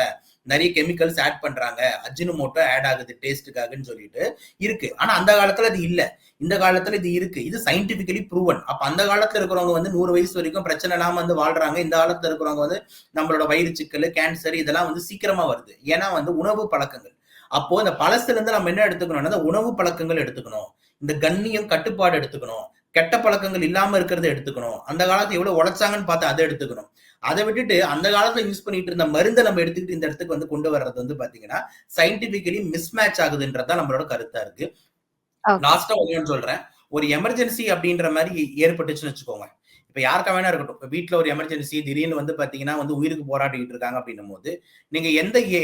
நிறைய கெமிக்கல்ஸ் ஆட் பண்றாங்க, அஜினோமோட்டோ ஆட் ஆகுது டேஸ்ட்டுக்காகன்னு சொல்லிட்டு இருக்கு. ஆனா அந்த காலத்துல அது இல்ல, இந்த காலத்துல இது இருக்கு. இது சயின்டிபிக்கலி ப்ரூவன். அப்ப அந்த காலத்துல இருக்கிறவங்க வந்து 100 வயசு வரைக்கும் பிரச்சனை இல்லாம வந்து வாழ்றாங்க. இந்த காலத்துல இருக்கிறவங்க வந்து நம்மளோட வயிறு சிக்கல், கேன்சர் இதெல்லாம் வந்து சீக்கிரமா வருது. ஏன்னா வந்து உணவு பழக்கங்கள். அப்போ இந்த பழசுல இருந்து நம்ம என்ன எடுத்துக்கணும்னா உணவு பழக்கங்கள் எடுத்துக்கணும், இந்த கண்ணியம் கட்டுப்பாடு எடுத்துக்கணும், கெட்ட பழக்கங்கள் இல்லாம இருக்கிறத எடுத்துக்கணும், அந்த காலத்துல எவ்வளவு உழைச்சாங்கன்னு பார்த்து அதை எடுத்துக்கணும். அதை விட்டுட்டு அந்த காலத்துல யூஸ் பண்ணிட்டு இருந்த மருந்தை நம்ம எடுத்துக்கிட்டு இந்த இடத்துக்கு வந்து கொண்டு வர்றது வந்து பாத்தீங்கன்னா சயின்டிபிக்கலி மிஸ்மேட்ச் ஆகுதுன்றதான் நம்மளோட கருத்தா இருக்கு. லாஸ்டா ஒன்னு சொல்றேன், ஒரு எமர்ஜென்சி அப்படின்ற மாதிரி ஏற்பட்டுச்சுன்னு வச்சுக்கோங்க. இப்ப யாருக்கா வேணா இருக்கட்டும், இப்ப வீட்டுல ஒரு எமர்ஜென்சி திடீர்னு வந்து பாத்தீங்கன்னா வந்து உயிருக்கு போராடிட்டு இருக்காங்க அப்படின்னும் போது நீங்க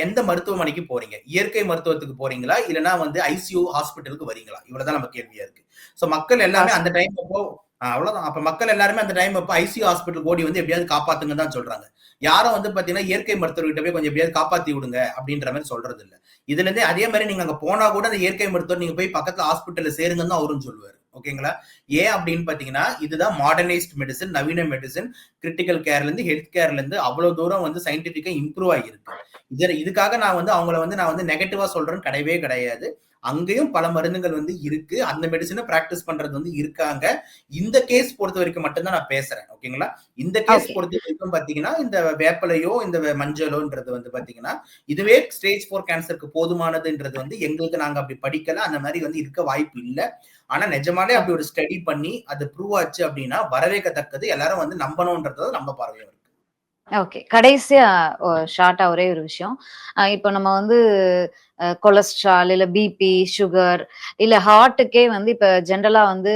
எந்த மருத்துவமனைக்கு போறீங்க? இயற்கை மருத்துவத்துக்கு போறீங்களா, இல்லைன்னா வந்து ஐசியூ ஹாஸ்பிட்டலுக்கு வரீங்களா? இவ்வளவுதான் நம்ம கேள்வியா இருக்கு. சோ மக்கள் எல்லாமே அந்த டைம் அப்போ அவ்வளவுதான். அப்ப மக்கள் எல்லாருமே அந்த டைம் அப்போ ஐசியூ ஹாஸ்பிட்டல் ஓடி வந்து எப்படியாவது காப்பாத்துங்க தான் சொல்றாங்க. யாரும் வந்து பாத்தீங்கன்னா இயற்கை மருத்துவர்கிட்ட போய் கொஞ்சம் எப்படியாவது காப்பாத்தி விடுங்க அப்படின்ற மாதிரி சொல்றது இல்ல. இதுல இருந்தே அதே மாதிரி நீங்க அங்க போனா கூட அந்த இயற்கை மருத்துவர் நீங்க போய் பக்கத்துல ஹாஸ்பிட்டல்ல சேருங்கன்னு தான் அவரும் சொல்லுவாரு. ஓகேங்களா? ஏன் அப்படின்னு பாத்தீங்கன்னா இதுதான் மாடர்னைஸ்ட் மெடிசன், நவீன மெடிசன், கிரிட்டிக்கல் கேர்ல இருந்து ஹெல்த் கேர்ல இருந்து அவ்வளவு தூரம் வந்து சயின்டிபிக்கா இம்ப்ரூவ் ஆகிருக்கு. இதுக்காக நான் வந்து நெகட்டிவா சொல்றேன்னு கிடையவே கிடையாது. அங்கேயும் பல மருந்துகள் வந்து இருக்கு, அந்த மெடிசனை பிராக்டிஸ் பண்றது வந்து இருக்காங்க. இந்த கேஸ் பொறுத்த வரைக்கும் மட்டும்தான் நான் பேசுறேன். ஓகேங்களா? இந்த கேஸ் பொறுத்த வரைக்கும் பாத்தீங்கன்னா இந்த வேப்பலையோ இந்த மஞ்சளோன்றது வந்து பாத்தீங்கன்னா இதுவே ஸ்டேஜ் 4 கேன்சருக்கு போதுமானதுன்றது வந்து எங்களுக்கு நாங்க அப்படி படிக்கல, அந்த மாதிரி வந்து இருக்க வாய்ப்பு இல்லை. ஆனா நிஜமாலே அப்படி ஒரு ஸ்டடி பண்ணி அது ப்ரூவ் ஆச்சு அப்படின்னா வரவேற்கத்தக்கது, எல்லாரும் வந்து நம்பணும்ன்றது நம்ம பார்வையா இருக்கு. ஓகே, கடைசியா ஷார்ட்டா ஒரே ஒரு விஷயம். இப்போ நம்ம வந்து கொலஸ்ட்ரால் இல்ல பிபி, சுகர் இல்ல ஹார்ட்டுக்கே வந்து இப்ப ஜென்ரலா வந்து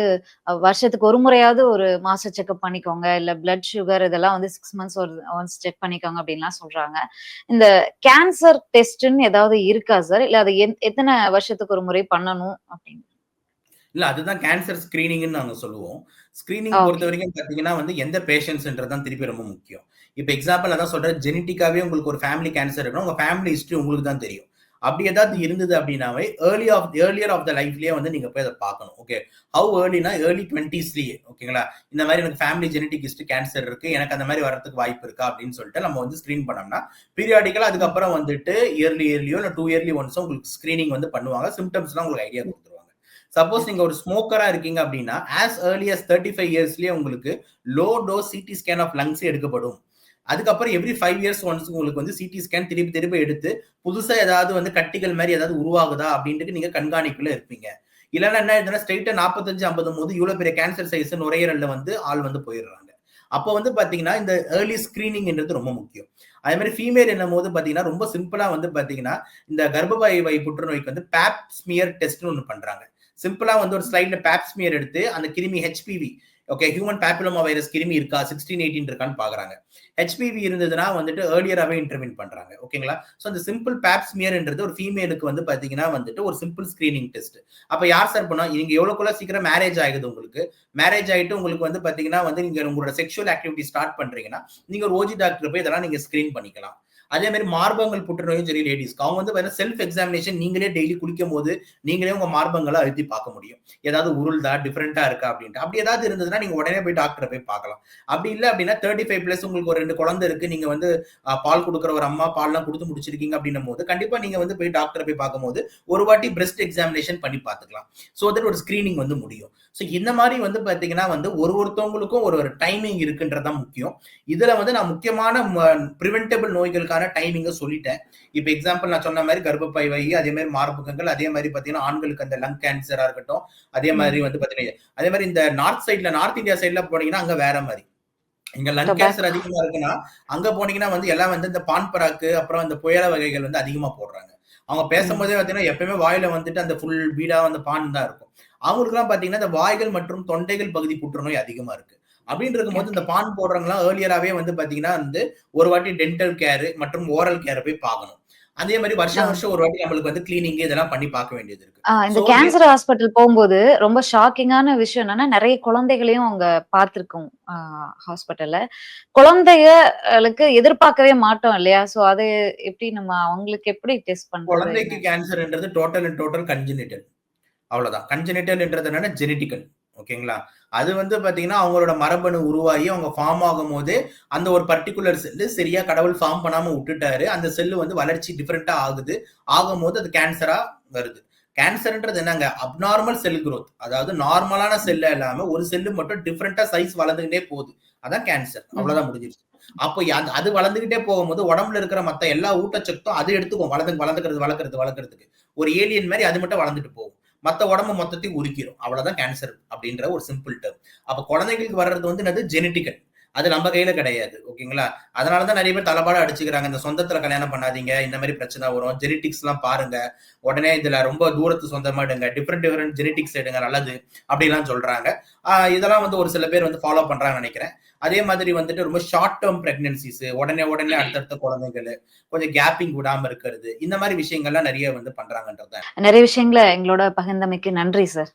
வருஷத்துக்கு ஒரு முறையாவது ஒரு மாச செக்அப் பண்ணிக்கோங்க, இல்ல பிளட் சுகர் இதெல்லாம் வந்து 6 months ஒன்ஸ் செக் பண்ணிக்கோங்க அப்படின்லாம் சொல்றாங்க. இந்த கேன்சர் டெஸ்ட்ன்னு ஏதாவது இருக்கா சார்? இல்ல அது எத்தனை வருஷத்துக்கு ஒரு முறை பண்ணணும் அப்படின்னு? இல்ல அதுதான் கேன்சர் ஸ்கிரீனிங்னு நாங்க சொல்லுவோம். ஸ்கிரீனிங் பொறுத்த வரைக்கும் பாத்தீங்கன்னா வந்து எந்த பேஷண்ட்ஸ்ன்றதான் திருப்பி ரொம்ப முக்கியம். இப்ப எக்ஸாம்பிள் அதான் சொல்றேன், ஜெனட்டிக்காவே உங்களுக்கு ஒரு ஃபேமிலி கேன்சர் இருக்கணும், உங்க ஃபேமிலி ஹிஸ்டரி உங்களுக்கு தான் தெரியும். அப்படி ஏதாவது இருந்தது அப்படின்னாவே ஏர்லியர் ஆஃப் த லைஃப்லயே வந்து நீங்க போய் அதை பார்க்கணும். ஓகே, ஹவு ஏர்லினா ஏர்லி 20sலயே. ஓகேங்களா? இந்த மாதிரி எனக்கு ஃபேமிலி ஜெனட்டிக் ஹிஸ்டரி கேன்சர் இருக்கு, எனக்கு அந்த மாதிரி வரதுக்கு வாய்ப்பு இருக்கா அப்படின்னு சொல்லிட்டு நம்ம வந்து ஸ்கிரீன் பண்ணோம்னா பீரியாடிக்கலா அதுக்கப்புறம் வந்துட்டு இயர்லியோ இல்ல 2 yearly ஒன்ஸோ உங்களுக்கு ஸ்கிரீனிங் வந்து பண்ணுவாங்க. சிம்டம்ஸ்லாம் உங்களுக்கு ஐடியா கொடுத்துருவாங்க. சப்போஸ் நீங்க ஒரு ஸ்மோக்கரா இருக்கீங்க அப்படின்னா as early as 35 இயர்ஸ்லயே உங்களுக்கு low dose CT scan of lungs எடுக்கப்படும். அதுக்கப்புறம் எவ்ரி 5 இயர்ஸ் ஒன்ஸ் உங்களுக்கு வந்து சிடி ஸ்கேன் திருப்பி எடுத்து புதுசா ஏதாவது வந்து கட்டிகள் மாதிரி ஏதாவது உருவாகுதா அப்படின்ட்டு நீங்க கண்காணிப்புல இருப்பீங்க. இல்லைன்னா என்ன ஆயிடுதுன்னா ஸ்ட்ரெயிட்டா 45-50 போது இவ்வளவு பெரிய கேன்சர் சைஸ் நுரையீரல்ல வந்து ஆள் வந்து போயிடுறாங்க. அப்போ வந்து பாத்தீங்கன்னா இந்த ஏர்லி ஸ்கிரீனிங்ன்றது ரொம்ப முக்கியம். அதே மாதிரி ஃபீமேல் என்னும் போது பாத்தீங்கன்னா ரொம்ப சிம்பிளா வந்து பாத்தீங்கன்னா இந்த கர்ப்பப்பை வை புற்றுநோய்க்கு வந்து பேப் ஸ்மியர் டெஸ்ட்னு ஒன்று பண்றாங்க. சிம்பிளா வந்து ஒரு ஸ்லைட்ல பேப் ஸ்மியர் எடுத்து அந்த கிருமி HPV okay human papilloma virus கிருமி இருக்கா 16-18 இருக்கான்னு பாக்குறாங்க. ஹெச்பிவி இருந்ததுன்னா வந்துட்டு ஏர்லியராகவே இன்டர்வென்ட் பண்றாங்க. ஓகேங்களா? ஸோ அந்த சிம்பிள் பேப் ஸ்மியர்ன்றது ஒரு ஃபீமேலுக்கு வந்து பாத்தீங்கன்னா வந்துட்டு ஒரு சிம்பிள் ஸ்கிரீனிங் டெஸ்ட். அப்ப யார் சார் பண்ணா நீங்க எவ்வளவுக்குள்ள சீக்கிரம் மேரேஜ் ஆகுது உங்களுக்கு மேரேஜ் ஆயிட்டு உங்களுக்கு வந்து பாத்தீங்கன்னா வந்து நீங்க உங்களோட செக்ஷுவல் ஆக்டிவிட்டி ஸ்டார்ட் பண்றீங்கன்னா நீங்க ஒரு ஓஜி டாக்டர் போய் இதெல்லாம் நீங்க ஸ்கிரீன் பண்ணிக்கலாம். அதே மாதிரி மார்பகங்கள் புற்றுநோயும் சரி லேடிஸ்க்கு அவங்க வந்து செல்ஃப் எக்ஸாமினேஷன் நீங்களே டெய்லி குளிக்கும் போது நீங்களே உங்க மார்பங்களை அழுத்தி பார்க்க முடியும். ஏதாவது உருள்தா டிஃபரெண்டா இருக்கா அப்படின்ட்டு. அப்படி ஏதாவது இருந்ததுன்னா நீங்க உடனே போய் டாக்டரை போய் பார்க்கலாம். அப்படி இல்லை அப்படின்னா 35+ உங்களுக்கு ஒரு 2 குழந்தை இருக்கு, நீங்க வந்து பால் கொடுக்குற ஒரு அம்மா பால்லாம் கொடுத்து முடிச்சிருக்கீங்க அப்படின்னும் போது கண்டிப்பா நீங்க வந்து போய் டாக்டரை போய் பார்க்கும்போது ஒரு வாட்டி பிரெஸ்ட் எக்ஸாமினேஷன் பண்ணி பார்த்துக்கலாம். ஸோ தட் ஒரு ஸ்கிரீனிங் வந்து முடியும். ஸோ இந்த மாதிரி வந்து பாத்தீங்கன்னா வந்து ஒருத்தவங்களுக்கும் ஒரு டைமிங் இருக்குன்றதான் முக்கியம். இதுல வந்து நான் முக்கியமான பிரிவென்டபிள் நோய்களுக்கான டைமிங்க சொல்லிட்டேன். இப்ப எக்ஸாம்பிள் நான் சொன்ன மாதிரி கர்ப்பப்பை வை, அதே மாதிரி மார்பகங்கள், அதே மாதிரி பாத்தீங்கன்னா ஆண்களுக்கு அந்த லங் கேன்சரா இருக்கட்டும், அதே மாதிரி வந்து பாத்தீங்கன்னா அதே மாதிரி இந்த நார்த் இந்தியா சைட்ல போனீங்கன்னா அங்க வேற மாதிரி இங்க லங் கேன்சர் அதிகமா இருக்குன்னா அங்க போனீங்கன்னா வந்து எல்லாம் வந்து இந்த பான் பராக்கு அப்புறம் அந்த புயல வகைகள் வந்து அதிகமா போடுறாங்க. அவங்க பேசும்போதே பாத்தீங்கன்னா எப்பயுமே வாயில வந்துட்டு அந்த ஃபுல் பீடா வந்து பான் தான் இருக்கும். அவங்களுக்கு எல்லாம் பாத்தீங்கன்னா இந்த வாய்கள் மற்றும் தொண்டைகள் பகுதி புற்றுநோய் அதிகமா இருக்கு. அப்படின்னு இருக்கும்போது இந்த பான் போடுறவங்கலாம் ஏர்லியராகவே வந்து பாத்தீங்கன்னா வந்து ஒரு வாட்டி டென்டல் கேர் மற்றும் ஓரல் கேர் போய் பார்க்கணும். அதே மாதிரி வருஷம் ஒரு வாட்டி நம்மளுக்கு வந்து கிளீனிங் இதெல்லாம் பண்ணி பார்க்க வேண்டியது இருக்கு. இந்த கேன்சர் ஹாஸ்பிட்டல் போகும்போது ரொம்ப ஷாக்கிங்கான விஷயம் என்னன்னா நிறைய குழந்தைகளையும் அவங்க பார்த்திருக்கோம் ஹாஸ்பிட்டல்ல. குழந்தைகளுக்கு எதிர்பார்க்கவே மாட்டோம் இல்லையா? சோ அது எப்படி நம்ம அவங்களுக்கு எப்படி டெஸ்ட் பண்றோம்? குழந்தைக்கு கேன்சர்ன்றது டோட்டல் கன்ஜெனிட்டல். அவ்வளவுதான். கன்ஜெனிட்டல்ன்றது என்னன்னா ஜெனட்டிக்கல். ஓகேங்களா? அது வந்து பாத்தீங்கன்னா அவங்களோட மரபணு உருவாகி அவங்க ஃபார்ம் ஆகும் போது அந்த ஒரு பர்டிகுலர் செல்லு சரியா கடவுள் ஃபார்ம் பண்ணாம விட்டுட்டாரு. அந்த செல்லு வந்து வளர்ச்சி டிஃபரெண்டா ஆகும் போது அது கேன்சரா வருது. கேன்சர்ன்றது என்னங்க அப்நார்மல் செல் growth. அதாவது நார்மலான செல்ல இல்லாம ஒரு செல்லு மட்டும் டிஃபரெண்டா சைஸ் வளர்ந்துகிட்டே போகுது. அதான் கேன்சர். அவ்வளவுதான் முடிஞ்சிருச்சு. அப்போ அது வளர்ந்துகிட்டே போகும்போது உடம்புல இருக்கிற மத்த எல்லா ஊட்டச்சத்தும் அது எடுத்துக்கும் வளர்க்கறதுக்கு ஒரு ஏலியன் மாதிரி அது மட்டும் வளர்ந்துட்டு போகும். மத்த உடம்பு மொத்தத்தையும் உரிக்கிறோம். அவ்வளவுதான் கேன்சர் அப்படின்ற ஒரு சிம்பிள் டேர்ம். அப்ப குழந்தைகளுக்கு வர்றது வந்து என்னது ஜெனட்டிக்கல். அது நம்ம கையில கிடையாது. ஓகேங்களா? அதனாலதான் நிறைய பேர் தலைப்பாடு அடிச்சுக்கிறாங்க. இந்த சொந்தத்துல கல்யாணம் பண்ணாதீங்க, இந்த மாதிரி பிரச்சனை வரும், ஜெனட்டிக்ஸ் எல்லாம் பாருங்க, உடனே இதுல ரொம்ப தூரத்து சொந்தமா எடுங்க, டிஃப்ரெண்ட் ஜெனட்டிக்ஸ் எடுங்க நல்லது அப்படிலாம் சொல்றாங்க. இதெல்லாம் வந்து ஒரு சில பேர் வந்து ஃபாலோ பண்றாங்கன்னு நினைக்கிறேன். அதே மாதிரி வந்துட்டு ரொம்ப ஷார்ட் டேர்ம் பிரெக்னன்சிஸ், உடனே அடுத்தடுத்த குழந்தைகள், கொஞ்சம் கேப்பிங் விடாம இருக்கிறது, இந்த மாதிரி விஷயங்கள்லாம் நிறைய வந்து பண்றாங்கன்றது. நிறைய விஷயங்களை எங்களோட பகிர்ந்தமைக்கு நன்றி sir.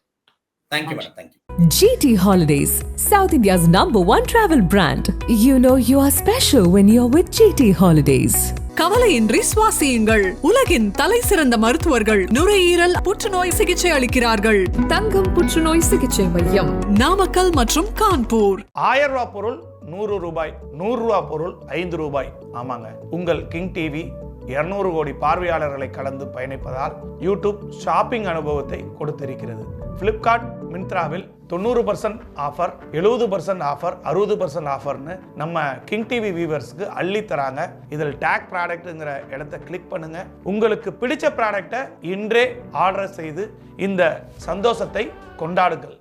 Thank you madam. Thank you. GT Holidays, South India's #1 travel brand. You know you are special when you're with GT Holidays. கவலையின்றி சுவாசியுங்கள். உலகின் தலை சிறந்த மருத்துவர்கள் நுரையீரல் புற்றுநோய் சிகிச்சை அளிக்கிறார்கள். தங்கம் புற்றுநோய் சிகிச்சை மையம், நாமக்கல் மற்றும் கான்பூர். 1000 ரூபாய் பொருள் 100 ரூபாய், 100 ரூபாய் பொருள் 5 ரூபாய். ஆமாங்க, உங்கள் கிங் டிவி 200 கோடி பார்வையாளர்களை கலந்து பயணிப்பதால் யூடியூப் ஷாப்பிங் அனுபவத்தை கொடுத்திருக்கிறது. பிளிப்கார்ட், மிந்த்ராவில் 90% ஆஃபர், 70% ஆஃபர், 60% ஆஃபர்னு நம்ம கிங் டிவி வியூவர்ஸ்க்கு அள்ளி தராங்க. இதில் டேக் ப்ராடக்ட்ங்கிற இடத்தை கிளிக் பண்ணுங்க. உங்களுக்கு பிடிச்ச ப்ராடக்டை இன்றே ஆர்டர் செய்து இந்த சந்தோஷத்தை கொண்டாடுங்கள்.